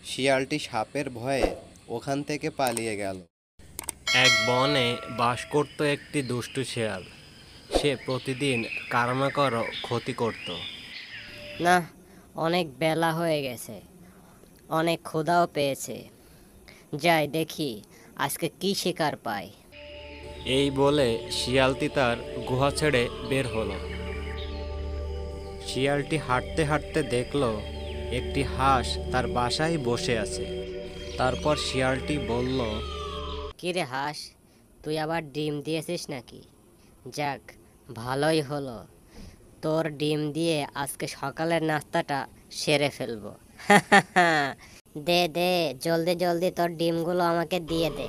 শিয়ালটি সাপের ভয়ে ওখান থেকে পালিয়ে গেল। এক বনে বাস করত একটি দুষ্টু শেয়াল। সে প্রতিদিন কারো না কারো ক্ষতি করত। না, অনেক বেলা হয়ে গেছে, অনেক ক্ষুধাও পেয়েছে। যাই দেখি আজকে কি শিকার পাই। এই বলে শিয়ালটি তার গুহা ছেড়ে বের হলো। শিয়ালটি হাঁটতে হাঁটতে দেখল একটি হাঁস তার বাসায় বসে আছে। তারপর শিয়ালটি বলল, কিরে হাঁস, তুই আবার ডিম দিয়েছিস নাকি? যাক, ভালোই হলো, তোর ডিম দিয়ে আজকে সকালের নাস্তাটা সেরে ফেলবো। দে দে, জলদি জলদি তোর ডিমগুলো আমাকে দিয়ে দে,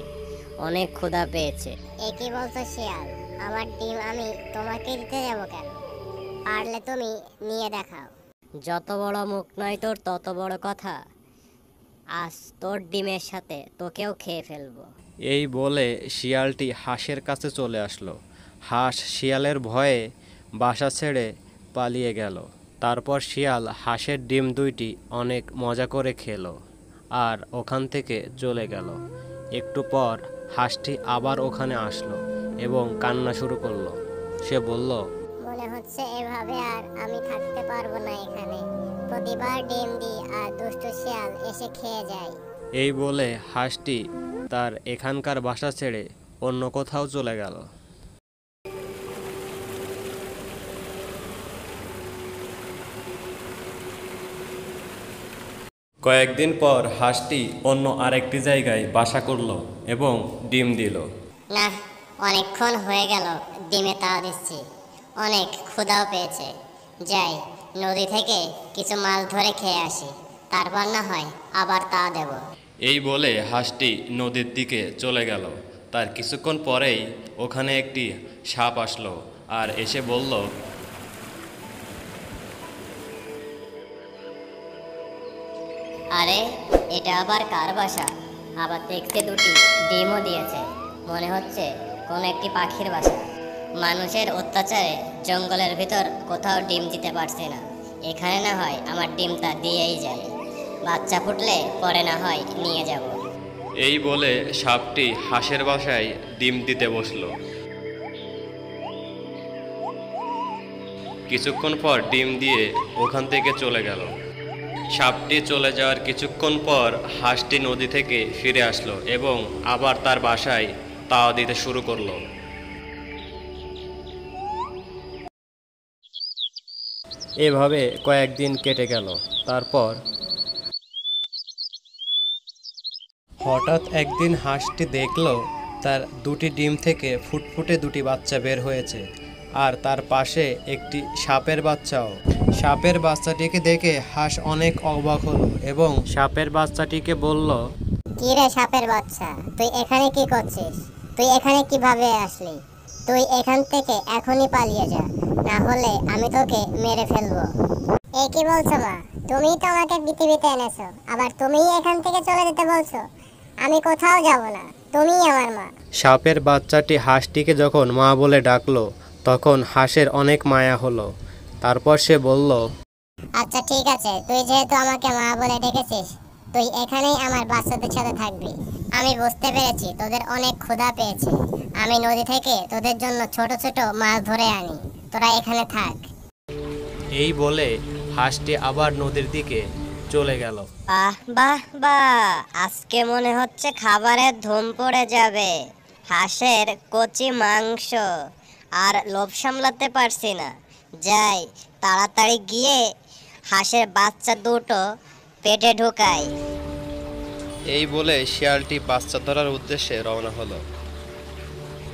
অনেক ক্ষুধা পেয়েছে। এ কি বলছো শিয়াল? আমার ডিম আমি তোমাকে দিতে যাবো কেন? পারলে তুমি নিয়ে দেখাও। যত বড় মুখ নয় তোর, তত বড় কথা। আজ তোর ডিমের সাথে তোকেও খেয়ে ফেলবো। এই বলে শিয়ালটি হাঁসের কাছে চলে আসলো। হাঁস শিয়ালের ভয়ে বাসা ছেড়ে পালিয়ে গেল। তারপর শিয়াল হাঁসের ডিম দুইটি অনেক মজা করে খেলো আর ওখান থেকে চলে গেল। একটু পর হাঁসটি আবার ওখানে আসলো এবং কান্না শুরু করলো। সে বলল, মনে হচ্ছে এভাবে আর আমি থাকতে পারবো না এখানে। প্রতিবার ডিম দিই আর দুষ্টু শিয়াল এসে খেয়ে যায়। এই বলে হাঁসটি তার এখানকার বাসা ছেড়ে অন্য কোথাও চলে গেল। কয়েকদিন পর হাঁসটি অন্য আরেকটি জায়গায় বাসা করলো এবং ডিম দিল। না, অনেকক্ষণ হয়ে গেল ডিমে তাওয়া দিচ্ছি, অনেক ক্ষুধাও পেয়েছে। যাই, নদী থেকে কিছু মাছ ধরে খেয়ে আসি, তারপর না হয় আবার তাওয়া দেব। এই বলে হাঁসটি নদীর দিকে চলে গেল। তার কিছুক্ষণ পরেই ওখানে একটি সাপ আসলো আর এসে বলল, আরে, এটা আবার কার বাসা? আবার দেখতে দুটি ডিমও দিয়েছে, মনে হচ্ছে কোনো একটি পাখির বাসা। মানুষের অত্যাচারে জঙ্গলের ভিতর কোথাও ডিম দিতে পারছে না, এখানে না হয় আমার ডিমটা দিয়েই যায়, বাচ্চা ফুটলে পরে না হয় নিয়ে যাব। এই বলে সাপটি হাঁসের বাসায় ডিম দিতে বসলো। কিছুক্ষণ পর ডিম দিয়ে ওখান থেকে চলে গেল। সাপটি চলে যাওয়ার কিছুক্ষণ পর হাঁসটি নদী থেকে ফিরে আসলো এবং আবার তার বাসায় তাওয়া দিতে শুরু করলো। এভাবে কয়েকদিন কেটে গেল। তারপর হঠাৎ একদিন হাঁসটি দেখল তার দুটি ডিম থেকে ফুটফুটে দুটি বাচ্চা বের হয়েছে আর তার পাশে একটি সাপের বাচ্চাও। সাপের বাচ্চাটিকে দেখে হাঁস অনেক অবাক হলো এবং সাপের বাচ্চাটিকে বলল, কি রে সাপের বাচ্চা, তুই এখানে কি করছিস? তুই এখানে কিভাবে আসলি? তুই এখান থেকে এখনই পালিয়ে যা, না হলে আমি তোকে মেরে ফেলবো। এ কি বলছো মা? তুমিই তো আমাকে পৃথিবীতে এনেছো, আবার তুমিই এখান থেকে চলে যেতে বলছো? আমি কোথাও যাব না, তুমিই আমার মা। সাপের বাচ্চাটি হাঁসটিকে যখন মা বলে ডাকলো তখন হাঁসের অনেক মায়া হলো। তারপর সে বলল, আচ্ছা ঠিক আছে, তুই যেহেতু আমাকে মা বলে ডেকেছিস, তুই এখানেই আমার বাচ্চাদের সাথে থাকবি। আমি বুঝতে পেরেছি তোদের অনেক ক্ষুধা পেয়েছে, আমি নদী থেকে তোদের জন্য ছোট ছোট মাছ ধরে আনি, তোরা এখানে থাক। এই বলে হাঁসটি আবার নদীর দিকে চলে গেল। বাহ বাহ বাহ, আজকে মনে হচ্ছে খাবারের ধুম পড়ে যাবে। হাঁসের কচি মাংস, আর লোভ সামলাতে পারছি না। যাই, তাড়াতাড়ি গিয়ে হাঁসের বাচ্চা দুটো পেটে ঢুকাই। এই বলে শিয়ালটি বাচ্চা ধরার উদ্দেশ্যে রওনা হলো।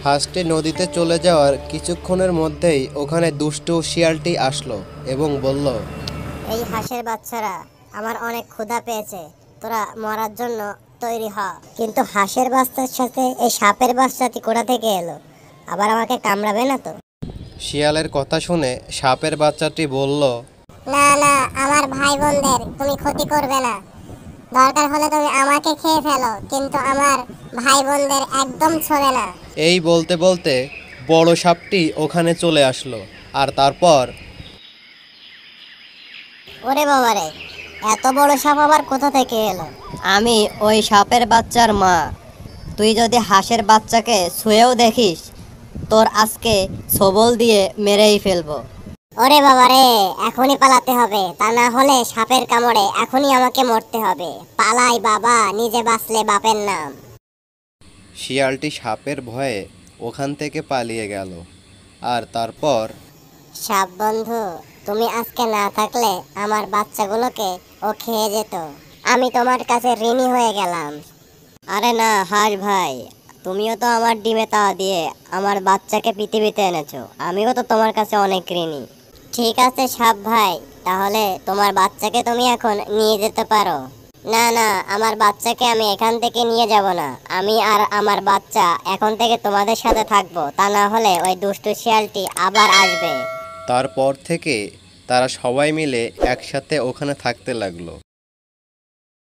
হাঁসটি নদীতে চলে যাওয়ার কিছুক্ষণের মধ্যেই ওখানে দুষ্টু শিয়ালটি আসলো এবং বলল, এই হাঁসের বাচ্চারা, আমার অনেক ক্ষুধা পেয়েছে, তোরা মরার জন্য তৈরি হ। কিন্তু হাঁসের বাচ্চার সাথে এই সাপের বাচ্চাটি কোথা থেকে এলো? আবার আমাকে কামড়াবে না তো? শিয়ালের কথা শুনে সাপের বাচ্চাটি বলল, না না, আমার ভাই বোনদের তুমি ক্ষতি করবে না, দরকার হলে তুমি আমাকে খেয়ে ফেলো, কিন্তু আমার ভাই বোনদের একদম ছোঁবে না। এই বলতে বলতে বড় সাপটি ওখানে চলে আসলো আর তারপর, ওরে বাবারে, এত বড় সাপ আবার কোথা থেকে এলো? আমি ওই সাপের বাচ্চার মা। তুই যদি হাঁসের বাচ্চাকে ছুঁয়েও দেখিস, তোর আজকে সবল দিয়ে মেরেই ফেলবো। ওরে বাবা রে, এখনই পালাতে হবে, তা না হলে সাপের কামড়ে এখনই আমাকে মরতে হবে। পালাই বাবা, নিজে বাঁচলে বাপের নাম। শিয়ালটি সাপের ভয়ে ওখান থেকে পালিয়ে গেল। আর তারপর সাপ বন্ধু, তুমি আজকে না থাকলে আমার বাচ্চাগুলোকে ও খেয়ে যেত। আমি তোমার কাছে ঋণী হয়ে গেলাম। আরে না হাঁস ভাই, তুমিও তো আমার ডিমে তা দিয়ে আমার বাচ্চাকে পৃথিবীতে এনেছো, আমিও তো তোমার কাছে অনেক ঋণী। ঠিক আছে সাপ ভাই, তাহলে তোমার বাচ্চাকে তুমি এখন নিয়ে যেতে পারো। না না, আমার বাচ্চাকে আমি এখান থেকে নিয়ে যাব না। আমি আর আমার বাচ্চা এখন থেকে তোমাদের সাথে থাকবো, তা না হলে ওই দুষ্টু শিয়ালটি আবার আসবে। তারপর থেকে তারা সবাই মিলে একসাথে ওখানে থাকতে লাগলো।